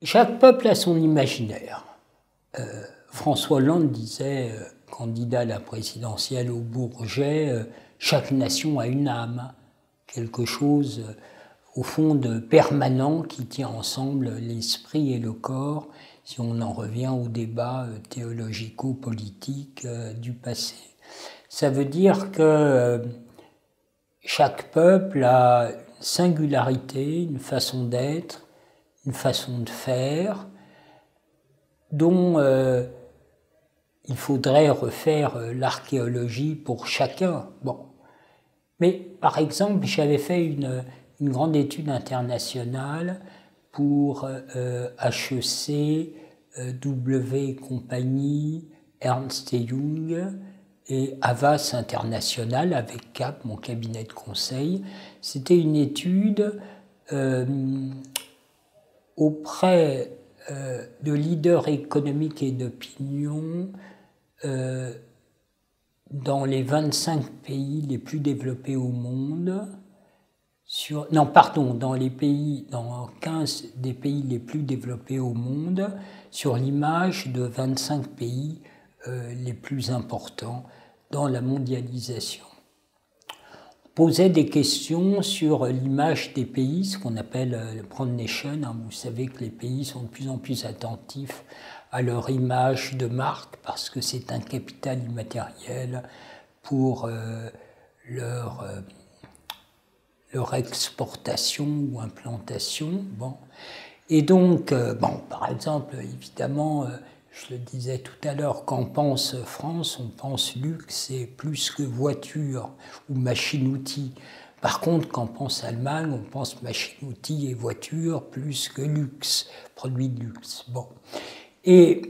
Chaque peuple a son imaginaire. François Hollande disait, candidat à la présidentielle au Bourget, chaque nation a une âme, quelque chose au fond de permanent qui tient ensemble l'esprit et le corps, si on en revient au débat théologico-politique du passé. Ça veut dire que chaque peuple a une singularité, une façon d'être, une façon de faire, dont il faudrait refaire l'archéologie pour chacun. Bon. Mais par exemple, j'avais fait une grande étude internationale pour HEC, W et compagnie, Ernst & Young et Havas International avec CAP, mon cabinet de conseil. C'était une étude auprès de leaders économiques et d'opinion dans les 25 pays les plus développés au monde, dans 15 des pays les plus développés au monde, sur l'image de 25 pays les plus importants dans la mondialisation. Posait des questions sur l'image des pays, ce qu'on appelle le brand nation. Vous savez que les pays sont de plus en plus attentifs à leur image de marque parce que c'est un capital immatériel pour leur exportation ou implantation. Bon. Et donc, par exemple, évidemment, je le disais tout à l'heure, quand on pense France, on pense luxe et plus que voiture ou machine-outil. Par contre, quand on pense Allemagne, on pense machine-outil et voiture plus que luxe, produits de luxe. Bon. Et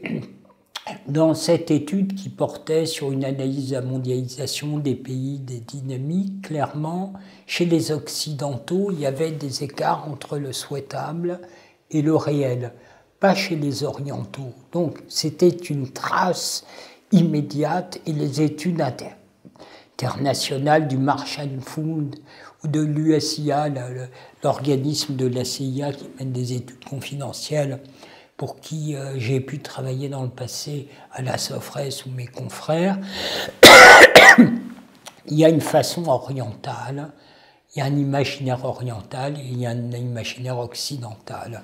dans cette étude qui portait sur une analyse de la mondialisation des pays, des dynamiques, clairement, chez les Occidentaux, il y avait des écarts entre le souhaitable et le réel, pas chez les Orientaux. Donc c'était une trace immédiate et les études internationales du Marshall Fund ou de l'USIA, l'organisme de la CIA qui mène des études confidentielles, pour qui j'ai pu travailler dans le passé à la Sofres ou mes confrères, il y a une façon orientale, il y a un imaginaire oriental et il y a un imaginaire occidental.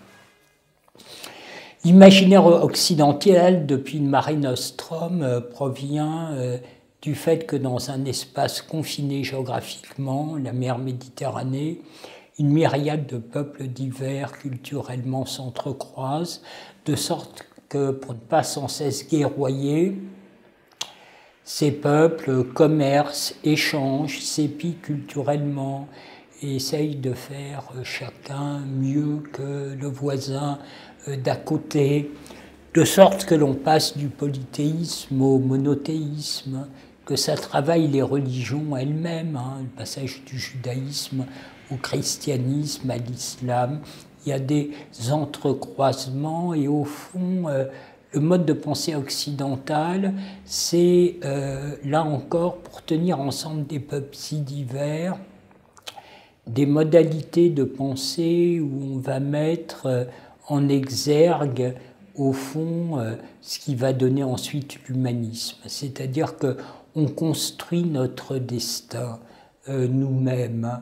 L'imaginaire occidental, depuis le Mare Nostrum, provient du fait que dans un espace confiné géographiquement, la mer Méditerranée, une myriade de peuples divers culturellement s'entrecroisent, de sorte que pour ne pas sans cesse guerroyer, ces peuples commercent, échangent, s'épient culturellement et essayent de faire chacun mieux que le voisin d'à côté, de sorte que l'on passe du polythéisme au monothéisme, que ça travaille les religions elles-mêmes, le passage du judaïsme au christianisme, à l'islam. Il y a des entrecroisements et au fond, le mode de pensée occidental, c'est là encore, pour tenir ensemble des peuples si divers, des modalités de pensée où on va mettre en exergue, au fond, ce qui va donner ensuite l'humanisme. C'est-à-dire qu'on construit notre destin nous-mêmes.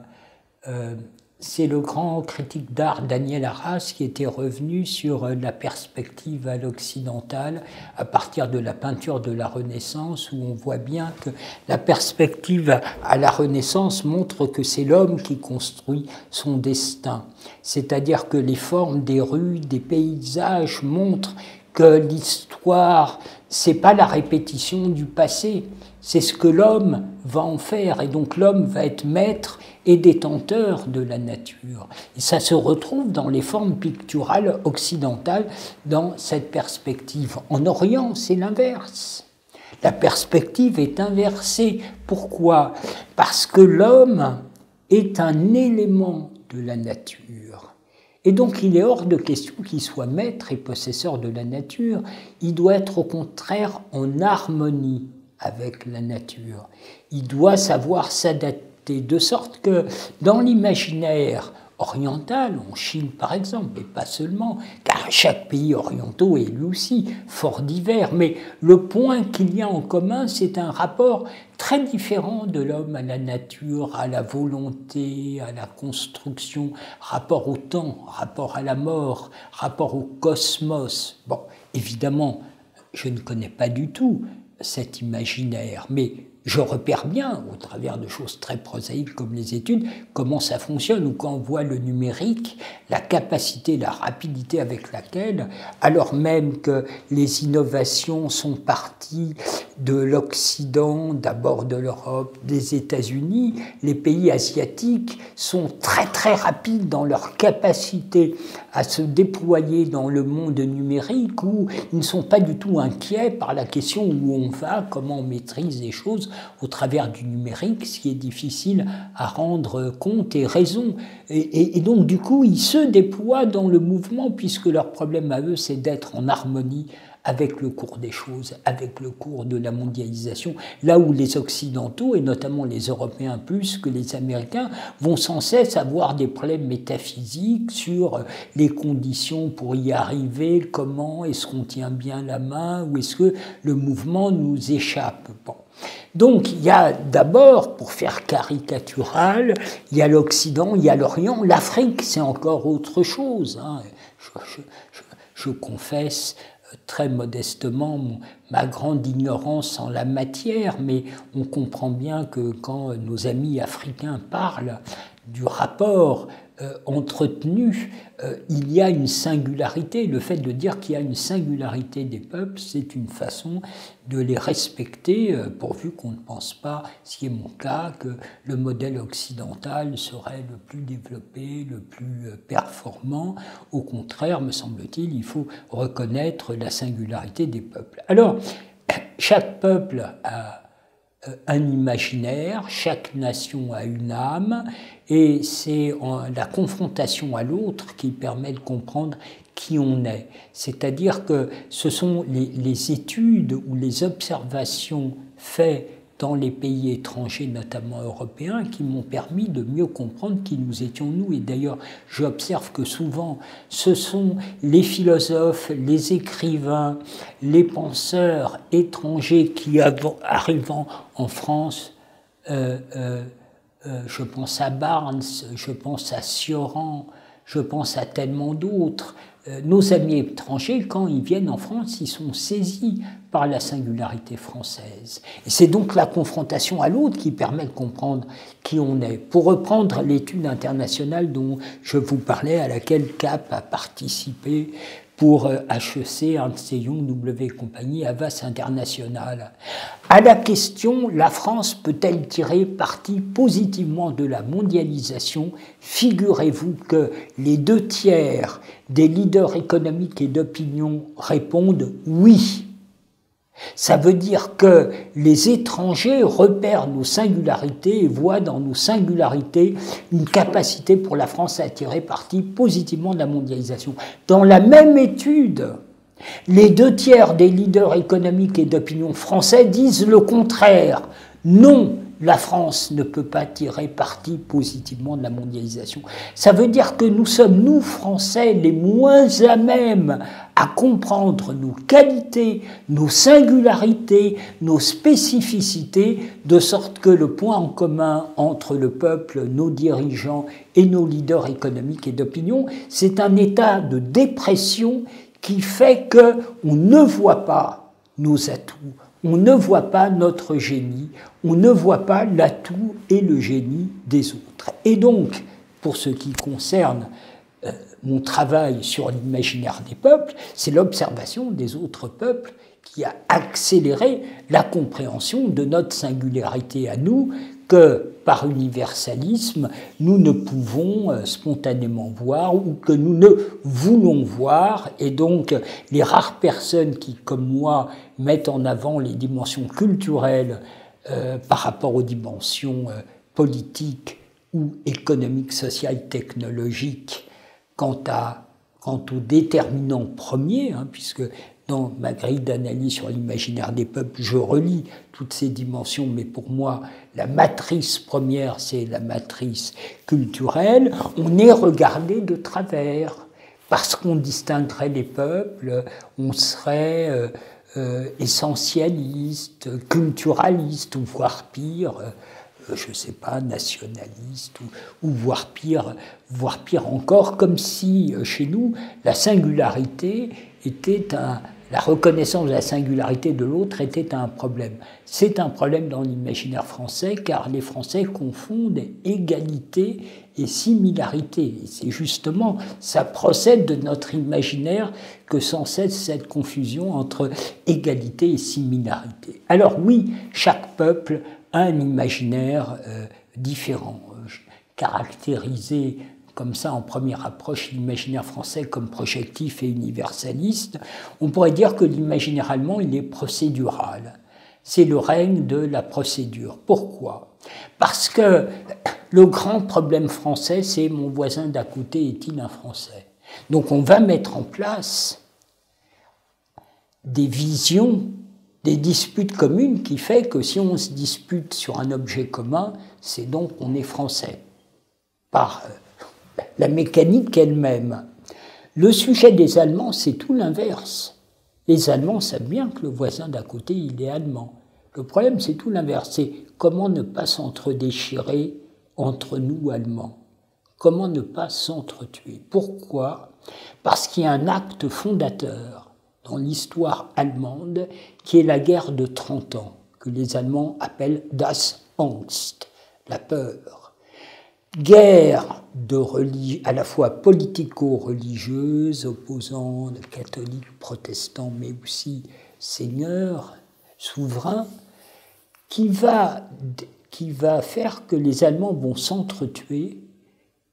C'est le grand critique d'art Daniel Arras qui était revenu sur la perspective à l'occidental à partir de la peinture de la Renaissance, où on voit bien que la perspective à la Renaissance montre que c'est l'homme qui construit son destin. C'est-à-dire que les formes des rues, des paysages montrent que l'histoire, c'est pas la répétition du passé, c'est ce que l'homme va en faire, et donc l'homme va être maître et détenteur de la nature. Et ça se retrouve dans les formes picturales occidentales, dans cette perspective. En Orient, c'est l'inverse. La perspective est inversée. Pourquoi ? Parce que l'homme est un élément de la nature. Et donc il est hors de question qu'il soit maître et possesseur de la nature. Il doit être au contraire en harmonie avec la nature. Il doit savoir s'adapter, de sorte que dans l'imaginaire orientale, en Chine par exemple, mais pas seulement, car chaque pays oriental est lui aussi fort divers. Mais le point qu'il y a en commun, c'est un rapport très différent de l'homme à la nature, à la volonté, à la construction, rapport au temps, rapport à la mort, rapport au cosmos. Bon, évidemment, je ne connais pas du tout cet imaginaire, mais je repère bien, au travers de choses très prosaïques comme les études, comment ça fonctionne, ou quand on voit le numérique, la capacité, la rapidité avec laquelle, alors même que les innovations sont parties de l'Occident, d'abord de l'Europe, des États-Unis, les pays asiatiques sont très très rapides dans leur capacité à se déployer dans le monde numérique, où ils ne sont pas du tout inquiets par la question où on va, comment on maîtrise les choses au travers du numérique, ce qui est difficile à rendre compte et raison. Et donc, du coup, ils se déploient dans le mouvement, puisque leur problème à eux, c'est d'être en harmonie avec le cours des choses, avec le cours de la mondialisation, là où les Occidentaux, et notamment les Européens plus que les Américains, vont sans cesse avoir des problèmes métaphysiques sur les conditions pour y arriver, comment est-ce qu'on tient bien la main, ou est-ce que le mouvement nous échappe. Bon. Donc il y a d'abord, pour faire caricatural, il y a l'Occident, il y a l'Orient, l'Afrique c'est encore autre chose. Hein. Je confesse très modestement ma grande ignorance en la matière, mais on comprend bien que quand nos amis africains parlent du rapport entretenu, il y a une singularité. Le fait de dire qu'il y a une singularité des peuples, c'est une façon de les respecter, pourvu qu'on ne pense pas, ce qui est mon cas, que le modèle occidental serait le plus développé, le plus performant. Au contraire, me semble-t-il, il faut reconnaître la singularité des peuples. Alors, chaque peuple a un imaginaire, chaque nation a une âme, et c'est la confrontation à l'autre qui permet de comprendre qui on est. C'est-à-dire que ce sont les études ou les observations faites dans les pays étrangers, notamment européens, qui m'ont permis de mieux comprendre qui nous étions nous. Et d'ailleurs, j'observe que souvent, ce sont les philosophes, les écrivains, les penseurs étrangers qui, arrivant en France, je pense à Barnes, je pense à Sioran, je pense à tellement d'autres. Nos amis étrangers, quand ils viennent en France, ils sont saisis par la singularité française. Et c'est donc la confrontation à l'autre qui permet de comprendre qui on est. Pour reprendre l'étude internationale dont je vous parlais, à laquelle CAP a participé pour HEC, Ernst & Young, W et compagnie, Havas International. À la question, la France peut-elle tirer parti positivement de la mondialisation? Figurez-vous que les 2/3 des leaders économiques et d'opinion répondent oui. Ça veut dire que les étrangers repèrent nos singularités et voient dans nos singularités une capacité pour la France à tirer parti positivement de la mondialisation. Dans la même étude, les 2/3 des leaders économiques et d'opinion français disent le contraire. Non, la France ne peut pas tirer parti positivement de la mondialisation. Ça veut dire que nous sommes, nous Français, les moins à même à comprendre nos qualités, nos singularités, nos spécificités, de sorte que le point en commun entre le peuple, nos dirigeants et nos leaders économiques et d'opinion, c'est un état de dépression qui fait qu'on ne voit pas nos atouts, on ne voit pas notre génie, on ne voit pas l'atout et le génie des autres. Et donc, pour ce qui concerne mon travail sur l'imaginaire des peuples, c'est l'observation des autres peuples qui a accéléré la compréhension de notre singularité à nous, que par universalisme, nous ne pouvons spontanément voir ou que nous ne voulons voir. Et donc, les rares personnes qui, comme moi, mettent en avant les dimensions culturelles par rapport aux dimensions politiques ou économiques, sociales, technologiques, quant aux déterminants premiers, puisque dans ma grille d'analyse sur l'imaginaire des peuples, je relis toutes ces dimensions, mais pour moi, la matrice première, c'est la matrice culturelle. On est regardé de travers, parce qu'on distinguerait les peuples, on serait essentialiste, culturaliste, ou voire pire, je ne sais pas, nationaliste, ou voire pire encore, comme si chez nous, la singularité était la reconnaissance de la singularité de l'autre était un problème. C'est un problème dans l'imaginaire français, car les Français confondent égalité et similarité. Et c'est justement, ça procède de notre imaginaire que sans cesse cette confusion entre égalité et similarité. Alors oui, chaque peuple a un imaginaire différent, caractérisé comme ça en première approche l'imaginaire français comme projectif et universaliste. On pourrait dire que l'imaginaire allemand, il est procédural. C'est le règne de la procédure. Pourquoi ? Parce que le grand problème français, c'est mon voisin d'à côté est-il un Français ? Donc on va mettre en place des visions, des disputes communes qui fait que si on se dispute sur un objet commun, c'est donc qu'on est français, par la mécanique elle-même. Le sujet des Allemands, c'est tout l'inverse. Les Allemands savent bien que le voisin d'à côté, il est allemand. Le problème, c'est tout l'inverse. C'est comment ne pas s'entre-déchirer entre nous, Allemands. Comment ne pas s'entretuer. Pourquoi ? Parce qu'il y a un acte fondateur dans l'histoire allemande qui est la guerre de 30 ans, que les Allemands appellent Das Angst, la peur. Guerre à la fois politico-religieuse, opposant les catholiques, protestants, mais aussi seigneurs, souverains, qui va faire que les Allemands vont s'entretuer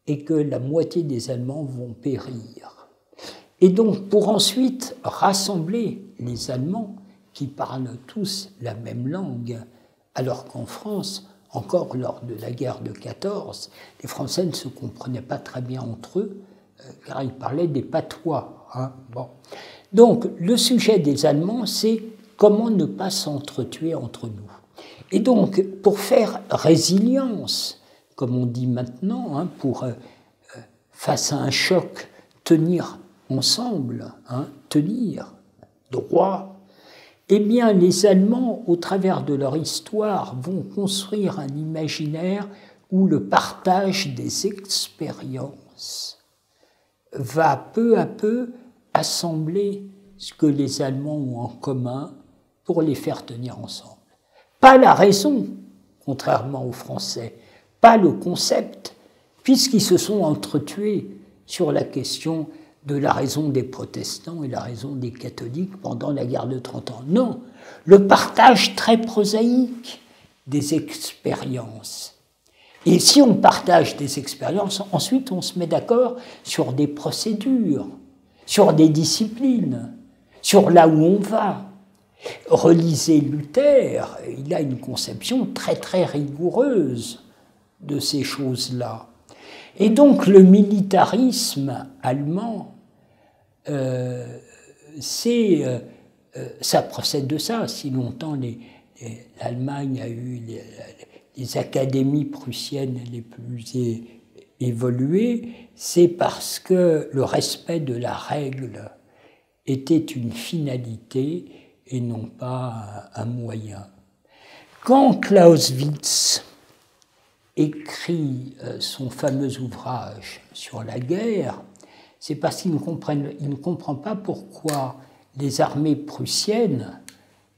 et que la moitié des Allemands vont périr. Et donc, pour ensuite rassembler les Allemands qui parlent tous la même langue, alors qu'en France, encore lors de la guerre de 14, les Français ne se comprenaient pas très bien entre eux, car ils parlaient des patois. Bon. Donc, le sujet des Allemands, c'est comment ne pas s'entretuer entre nous. Et donc, pour faire résilience, comme on dit maintenant, pour, face à un choc, tenir ensemble, tenir droit, eh bien, les Allemands, au travers de leur histoire, vont construire un imaginaire où le partage des expériences va peu à peu assembler ce que les Allemands ont en commun pour les faire tenir ensemble. Pas la raison, contrairement aux Français, pas le concept, puisqu'ils se sont entretués sur la question de la raison des protestants et la raison des catholiques pendant la guerre de 30 ans. Non, le partage très prosaïque des expériences. Et si on partage des expériences, ensuite on se met d'accord sur des procédures, sur des disciplines, sur là où on va. Relisez Luther, il a une conception très très rigoureuse de ces choses-là. Et donc le militarisme allemand, ça procède de ça. Si longtemps l'Allemagne a eu les académies prussiennes les plus évoluées, c'est parce que le respect de la règle était une finalité et non pas un moyen. Quand Clausewitz écrit son fameux ouvrage sur la guerre, c'est parce qu'il ne comprend pas pourquoi les armées prussiennes,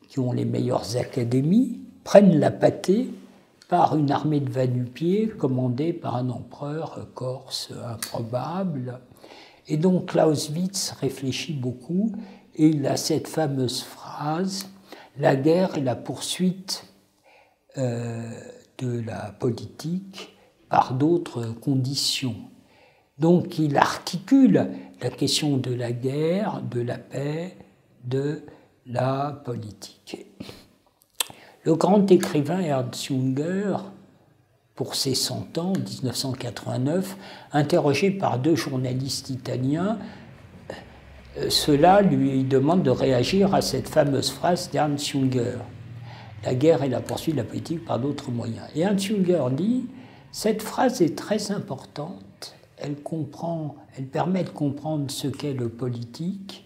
qui ont les meilleures académies, prennent la pâtée par une armée de va-nu-pieds commandée par un empereur corse improbable. Et donc Clausewitz réfléchit beaucoup et il a cette fameuse phrase « La guerre est la poursuite de la politique par d'autres conditions ». Donc il articule la question de la guerre, de la paix, de la politique. Le grand écrivain Ernst Junger, pour ses 100 ans, en 1989, interrogé par deux journalistes italiens, cela lui demande de réagir à cette fameuse phrase d'Ernst Junger. La guerre est la poursuite de la politique par d'autres moyens. Et Ernst Junger dit, cette phrase est très importante, elle permet de comprendre ce qu'est le politique,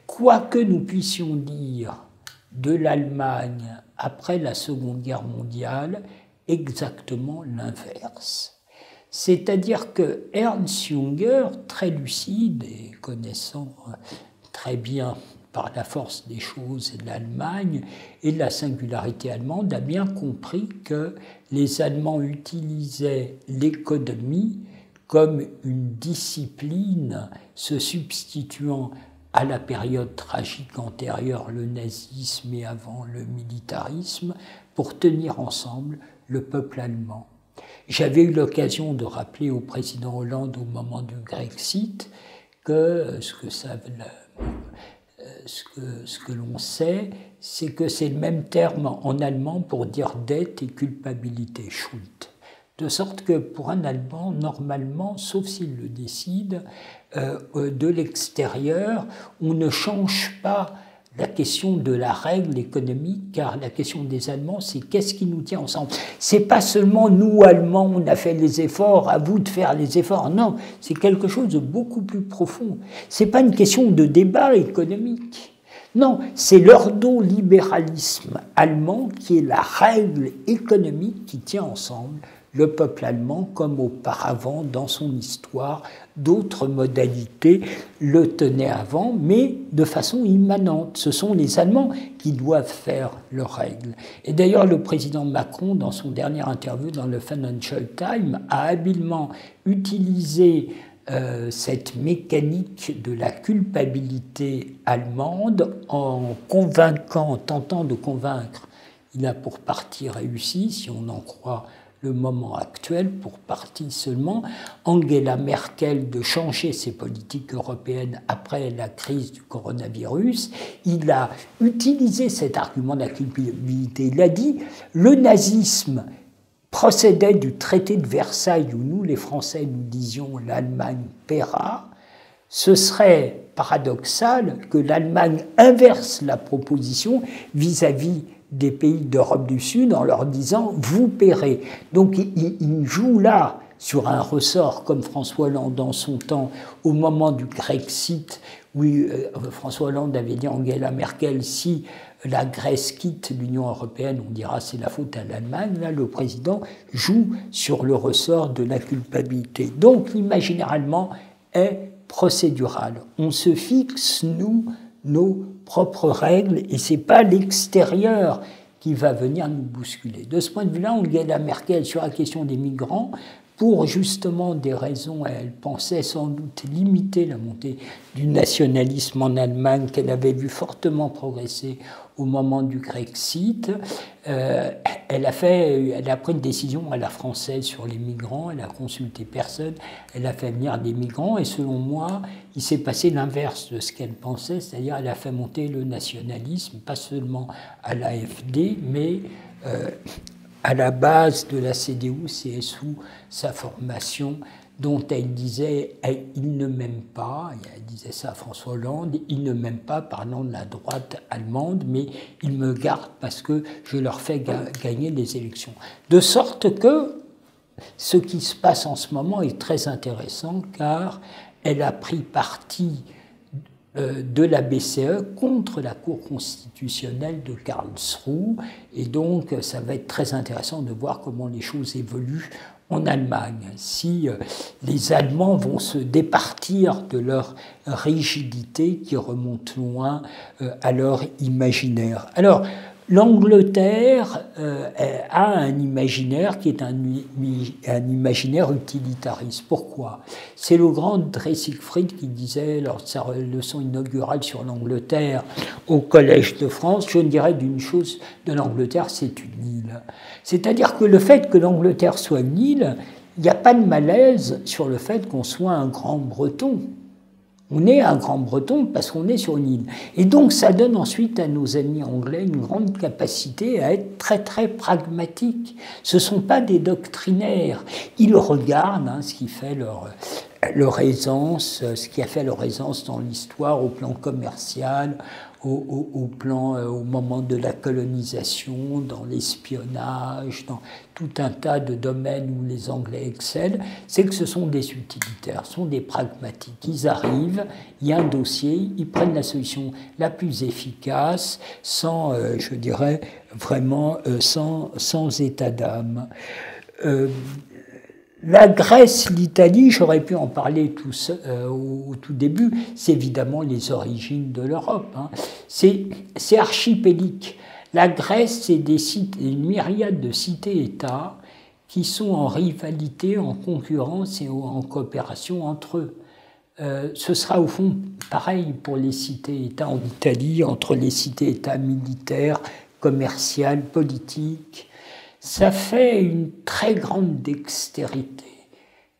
quoi que nous puissions dire de l'Allemagne après la Seconde Guerre mondiale, exactement l'inverse. C'est-à-dire que Ernst Junger, très lucide et connaissant très bien par la force des choses l'Allemagne et la singularité allemande, a bien compris que les Allemands utilisaient l'économie comme une discipline se substituant à la période tragique antérieure, le nazisme et avant le militarisme, pour tenir ensemble le peuple allemand. J'avais eu l'occasion de rappeler au président Hollande au moment du Grexit que ce que l'on sait, c'est que c'est le même terme en allemand pour dire dette et culpabilité, Schuld. De sorte que pour un Allemand, normalement, sauf s'il le décide, de l'extérieur, on ne change pas la question de la règle économique, car la question des Allemands, c'est qu'est-ce qui nous tient ensemble. C'est pas seulement nous, Allemands, on a fait les efforts, à vous de faire les efforts. Non, c'est quelque chose de beaucoup plus profond. C'est pas une question de débat économique. Non, c'est l'ordolibéralisme allemand qui est la règle économique qui tient ensemble le peuple allemand, comme auparavant dans son histoire, d'autres modalités le tenaient avant, mais de façon immanente. Ce sont les Allemands qui doivent faire leurs règles. Et d'ailleurs, le président Macron, dans son dernier interview dans le Financial Times, a habilement utilisé cette mécanique de la culpabilité allemande en tentant de convaincre. Il a pour partie réussi, si on en croit le moment actuel, pour partie seulement, Angela Merkel de changer ses politiques européennes après la crise du coronavirus. Il a utilisé cet argument de la culpabilité. Il a dit « le nazisme procédait du traité de Versailles où nous, les Français, nous disions « l'Allemagne paiera ». Ce serait paradoxal que l'Allemagne inverse la proposition vis-à-vis des pays d'Europe du Sud en leur disant « vous paierez ». Donc il joue là sur un ressort comme François Hollande dans son temps au moment du Grexit, où François Hollande avait dit à Angela Merkel « si la Grèce quitte l'Union européenne, on dira c'est la faute à l'Allemagne ». Là, le président joue sur le ressort de la culpabilité. Donc l'imaginaire allemand est procédural. On se fixe, nous, nos propres règles, et ce n'est pas l'extérieur qui va venir nous bousculer. De ce point de vue-là, Angela Merkel, sur la question des migrants, pour justement des raisons, elle pensait sans doute limiter la montée du nationalisme en Allemagne qu'elle avait vu fortement progresser au moment du Grexit. Elle a pris une décision à la française sur les migrants, elle a consulté personne, elle a fait venir des migrants et selon moi, il s'est passé l'inverse de ce qu'elle pensait, c'est-à-dire elle a fait monter le nationalisme, pas seulement à l'AfD, mais à la base de la CDU-CSU, sa formation, dont elle disait « il ne m'aime pas », elle disait ça à François Hollande, « il ne m'aime pas parlant de la droite allemande, mais il me garde parce que je leur fais gagner les élections ». De sorte que ce qui se passe en ce moment est très intéressant, car elle a pris parti de la BCE contre la Cour constitutionnelle de Karlsruhe, et donc ça va être très intéressant de voir comment les choses évoluent en Allemagne, si les Allemands vont se départir de leur rigidité qui remonte loin à leur imaginaire. Alors, l'Angleterre a un imaginaire qui est un imaginaire utilitariste. Pourquoi? C'est le grand André Siegfried qui disait, lors de sa leçon inaugurale sur l'Angleterre au Collège de France, je ne dirais d'une chose de l'Angleterre, c'est une île. C'est-à-dire que le fait que l'Angleterre soit une île, il n'y a pas de malaise sur le fait qu'on soit un grand breton. On est un grand breton parce qu'on est sur une île. Et donc ça donne ensuite à nos amis anglais une grande capacité à être très très pragmatiques. Ce ne sont pas des doctrinaires. Ils regardent ce qui fait leur aisance, ce qui a fait leur aisance dans l'histoire au plan commercial, au moment de la colonisation, dans l'espionnage, dans tout un tas de domaines où les Anglais excellent, c'est que ce sont des utilitaires, ce sont des pragmatiques. Ils arrivent, il y a un dossier, ils prennent la solution la plus efficace, sans, je dirais, vraiment sans état d'âme. La Grèce, l'Italie, j'aurais pu en parler au tout début, c'est évidemment les origines de l'Europe. Hein. C'est archipélique. La Grèce, c'est une myriade de cités-États qui sont en rivalité, en concurrence et en coopération entre eux. Ce sera au fond pareil pour les cités-États en Italie, entre les cités-États militaires, commerciales, politiques. Ça fait une très grande dextérité,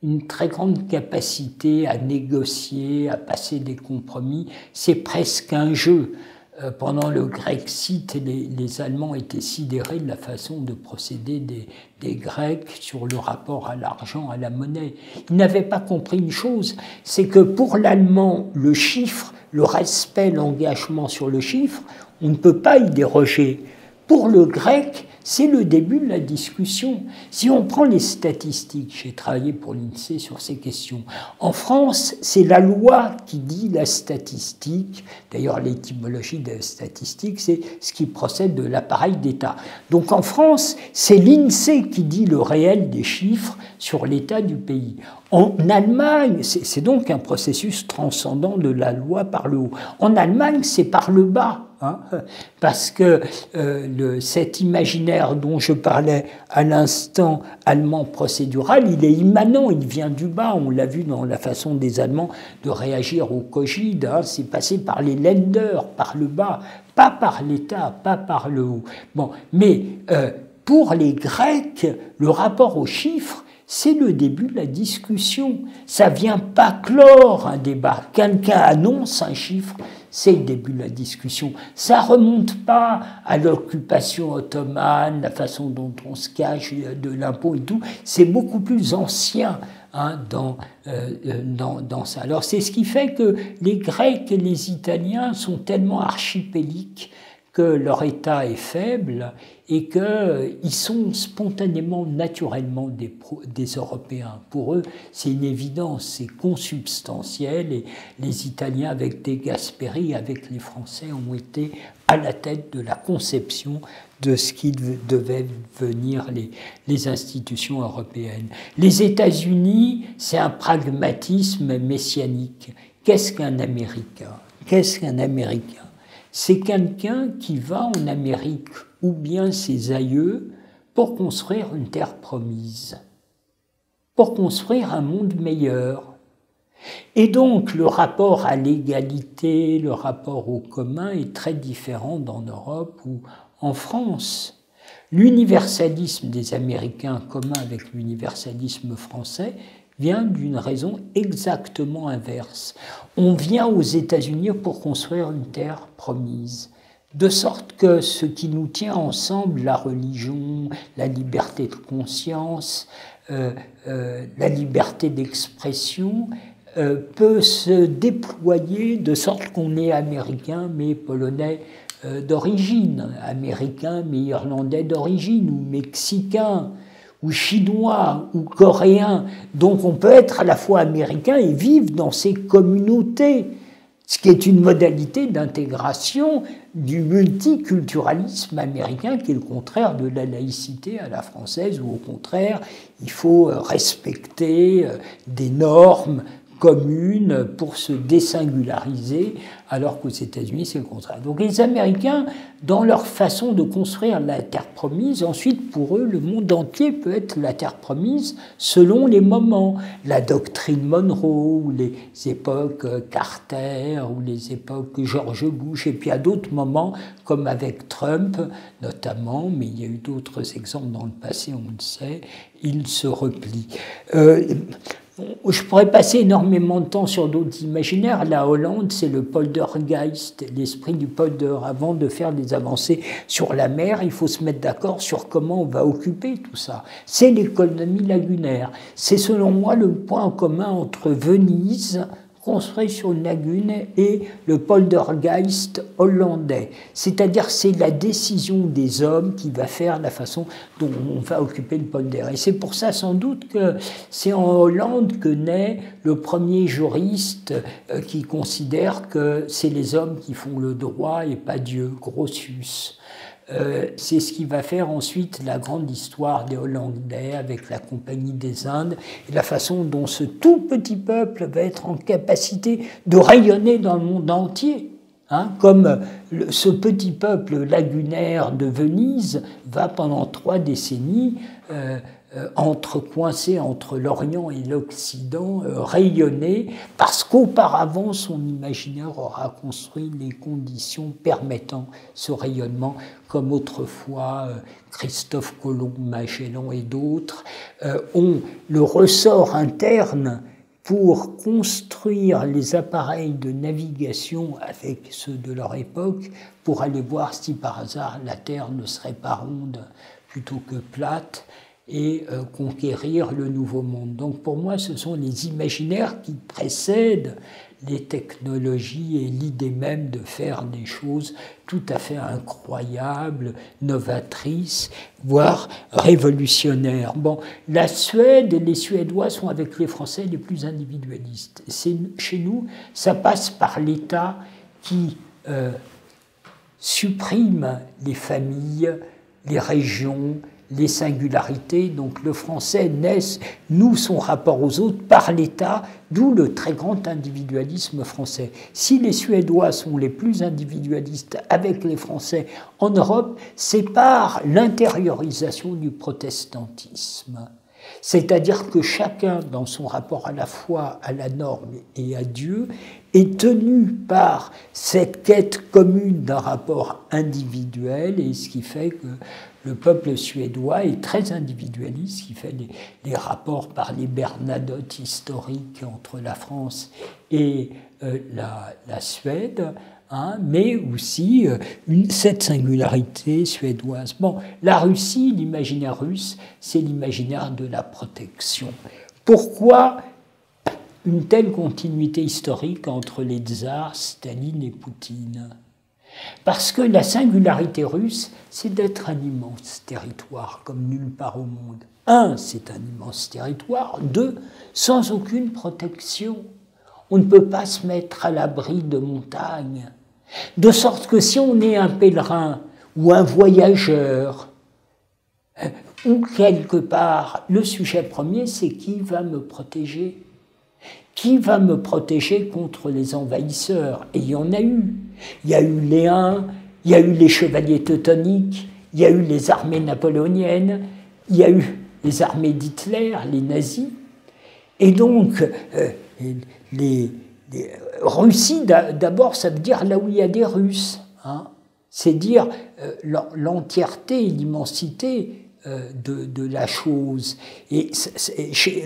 une très grande capacité à négocier, à passer des compromis. C'est presque un jeu. Pendant le Grexit, les Allemands étaient sidérés de la façon de procéder des Grecs sur le rapport à l'argent, à la monnaie. Ils n'avaient pas compris une chose, c'est que pour l'Allemand, le chiffre, le respect, l'engagement sur le chiffre, on ne peut pas y déroger. Pour le Grec, c'est le début de la discussion. Si on prend les statistiques, j'ai travaillé pour l'INSEE sur ces questions. En France, c'est la loi qui dit la statistique. D'ailleurs, l'étymologie de la statistique, c'est ce qui procède de l'appareil d'État. Donc en France, c'est l'INSEE qui dit le réel des chiffres sur l'état du pays. En Allemagne, c'est donc un processus transcendant de la loi par le haut. En Allemagne, c'est par le bas. Hein, parce que cet imaginaire dont je parlais à l'instant, allemand procédural, il est immanent, il vient du bas. On l'a vu dans la façon des Allemands de réagir au Cogid. Hein, c'est passé par les Länder, par le bas, pas par l'État, pas par le haut. Bon, mais pour les Grecs, le rapport aux chiffres, c'est le début de la discussion. Ça ne vient pas clore un débat. Quelqu'un annonce un chiffre, c'est le début de la discussion. Ça ne remonte pas à l'occupation ottomane, la façon dont on se cache de l'impôt et tout. C'est beaucoup plus ancien hein, dans ça. Alors c'est ce qui fait que les Grecs et les Italiens sont tellement archipéliques que leur état est faible et qu'ils sont spontanément, naturellement des Européens. Pour eux, c'est une évidence, c'est consubstantiel, et les Italiens, avec De Gasperi, avec les Français, ont été à la tête de la conception de ce qui devaient devenir les institutions européennes. Les États-Unis, c'est un pragmatisme messianique. Qu'est-ce qu'un Américain? Qu'est-ce qu'un Américain? C'est quelqu'un qui va en Amérique, ou bien ses aïeux, pour construire une terre promise, pour construire un monde meilleur. Et donc le rapport à l'égalité, le rapport au commun est très différent en Europe ou en France. L'universalisme des Américains, commun avec l'universalisme français, vient d'une raison exactement inverse. On vient aux États-Unis pour construire une terre promise, de sorte que ce qui nous tient ensemble, la religion, la liberté de conscience, la liberté d'expression, peut se déployer de sorte qu'on est américain mais polonais d'origine, américain mais irlandais d'origine, ou mexicain, ou chinois, ou coréen. Donc on peut être à la fois américain et vivre dans ces communautés, ce qui est une modalité d'intégration du multiculturalisme américain, qui est le contraire de la laïcité à la française, où au contraire, il faut respecter des normes communes pour se désingulariser, alors qu'aux États-Unis, c'est le contraire. Donc les Américains, dans leur façon de construire la terre promise, ensuite, pour eux, le monde entier peut être la terre promise selon les moments. La doctrine Monroe, ou les époques Carter, ou les époques George Bush, et puis à d'autres moments, comme avec Trump notamment, mais il y a eu d'autres exemples dans le passé, on le sait, il se replie. Je pourrais passer énormément de temps sur d'autres imaginaires. La Hollande, c'est le poltergeist, l'esprit du polder. Avant de faire des avancées sur la mer, il faut se mettre d'accord sur comment on va occuper tout ça. C'est l'économie lagunaire. C'est selon moi le point en commun entre Venise, construit sur une lagune, et le poltergeist hollandais. C'est-à-dire c'est la décision des hommes qui va faire la façon dont on va occuper le polder. Et c'est pour ça sans doute que c'est en Hollande que naît le premier juriste qui considère que c'est les hommes qui font le droit et pas Dieu, Grotius. C'est ce qui va faire ensuite la grande histoire des Hollandais avec la Compagnie des Indes et la façon dont ce tout petit peuple va être en capacité de rayonner dans le monde entier. Comme ce petit peuple lagunaire de Venise va pendant 3 décennies coincé entre l'Orient et l'Occident, rayonner, parce qu'auparavant son imaginaire aura construit les conditions permettant ce rayonnement, comme autrefois Christophe Colomb, Magellan et d'autres ont le ressort interne pour construire les appareils de navigation avec ceux de leur époque, pour aller voir si par hasard la Terre ne serait pas ronde plutôt que plate, et conquérir le nouveau monde. Donc pour moi, ce sont les imaginaires qui précèdent les technologies et l'idée même de faire des choses tout à fait incroyables, novatrices, voire révolutionnaires. Bon, la Suède et les Suédois sont avec les Français les plus individualistes. Chez nous, ça passe par l'État qui supprime les familles, les régions, les singularités. Donc le français noue son rapport aux autres par l'État, d'où le très grand individualisme français. Si les Suédois sont les plus individualistes avec les Français en Europe, c'est par l'intériorisation du protestantisme. C'est-à-dire que chacun, dans son rapport à la foi, à la norme et à Dieu, est tenu par cette quête commune d'un rapport individuel, et ce qui fait que le peuple suédois est très individualiste, qui fait les rapports par les Bernadotte historiques entre la France et la Suède, mais aussi cette singularité suédoise. Bon, la Russie, l'imaginaire russe, c'est l'imaginaire de la protection. Pourquoi une telle continuité historique entre les tsars, Staline et Poutine ? Parce que la singularité russe, c'est d'être un immense territoire comme nulle part au monde. 1, c'est un immense territoire. 2, sans aucune protection. On ne peut pas se mettre à l'abri de montagnes. De sorte que si on est un pèlerin ou un voyageur, ou quelque part, le sujet premier, c'est qui va me protéger ? Qui va me protéger contre les envahisseurs ? Et il y en a eu. Il y a eu les Huns, il y a eu les chevaliers teutoniques, il y a eu les armées napoléoniennes, il y a eu les armées d'Hitler, les nazis. Et donc, Russie, d'abord, ça veut dire là où il y a des Russes. C'est dire l'entièreté et l'immensité de la chose. Et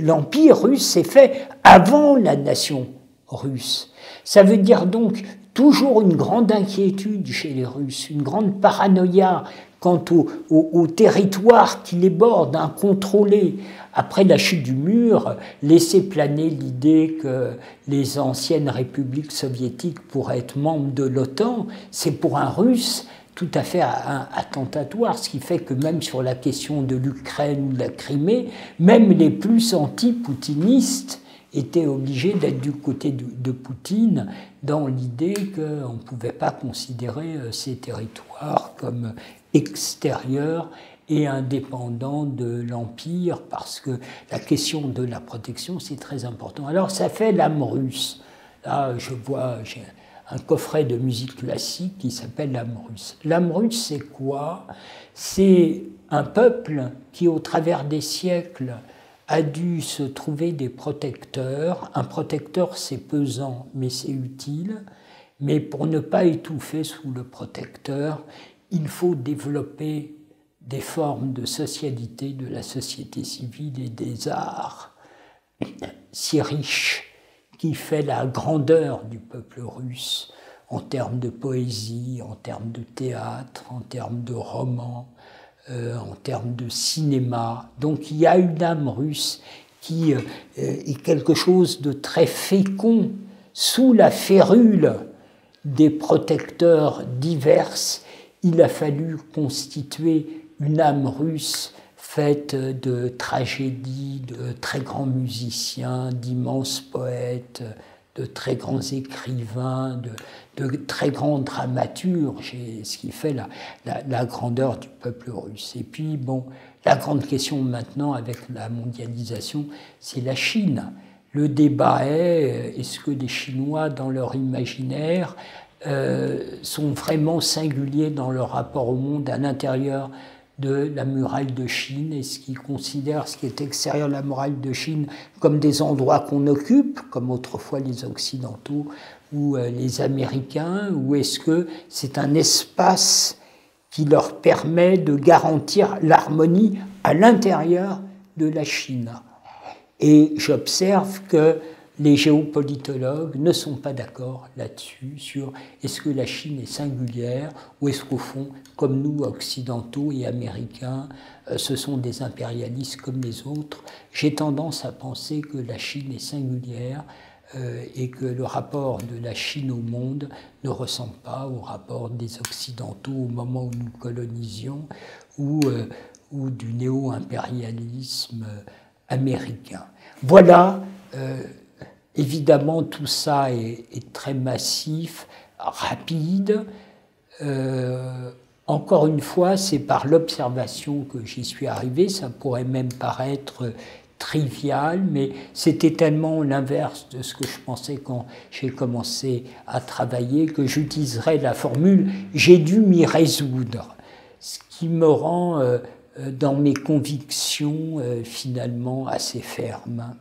l'empire russe s'est fait avant la nation russe. Ça veut dire donc toujours une grande inquiétude chez les Russes, une grande paranoïa quant au territoire qui les borde, incontrôlé. Après la chute du mur, laisser planer l'idée que les anciennes républiques soviétiques pourraient être membres de l'OTAN, c'est pour un Russe tout à fait attentatoire, ce qui fait que même sur la question de l'Ukraine ou de la Crimée, même les plus anti-poutinistes étaient obligés d'être du côté de Poutine dans l'idée qu'on ne pouvait pas considérer ces territoires comme extérieurs et indépendants de l'Empire, parce que la question de la protection, c'est très important. Alors ça fait l'âme russe. Là, j'ai un coffret de musique classique qui s'appelle l'âme russe. L'âme russe, c'est quoi ? C'est un peuple qui, au travers des siècles, a dû se trouver des protecteurs. Un protecteur, c'est pesant, mais c'est utile. Mais pour ne pas étouffer sous le protecteur, il faut développer des formes de socialité, de la société civile et des arts. si riche, qui fait la grandeur du peuple russe en termes de poésie, en termes de théâtre, en termes de romans, en termes de cinéma. Donc il y a une âme russe qui est quelque chose de très fécond sous la férule des protecteurs divers. Il a fallu constituer une âme russe faite de tragédies, de très grands musiciens, d'immenses poètes, de très grands écrivains, de très grands dramaturges, et ce qui fait la grandeur du peuple russe. Et puis, bon, la grande question maintenant avec la mondialisation, c'est la Chine. Le débat est-ce que les Chinois, dans leur imaginaire, sont vraiment singuliers dans leur rapport au monde à l'intérieur de la muraille de Chine, est-ce qu'ils considèrent ce qui est extérieur de la muraille de Chine comme des endroits qu'on occupe, comme autrefois les Occidentaux ou les Américains, ou est-ce que c'est un espace qui leur permet de garantir l'harmonie à l'intérieur de la Chine? Et j'observe que les géopolitologues ne sont pas d'accord là-dessus, sur est-ce que la Chine est singulière ou est-ce qu'au fond, comme nous, occidentaux et américains, ce sont des impérialistes comme les autres. J'ai tendance à penser que la Chine est singulière et que le rapport de la Chine au monde ne ressemble pas au rapport des Occidentaux au moment où nous colonisions ou du néo-impérialisme américain. Voilà. Évidemment, tout ça est très massif, rapide. Encore une fois, c'est par l'observation que j'y suis arrivé. Ça pourrait même paraître trivial, mais c'était tellement l'inverse de ce que je pensais quand j'ai commencé à travailler que j'utiliserais la formule « j'ai dû m'y résoudre », ce qui me rend, dans mes convictions, finalement assez ferme.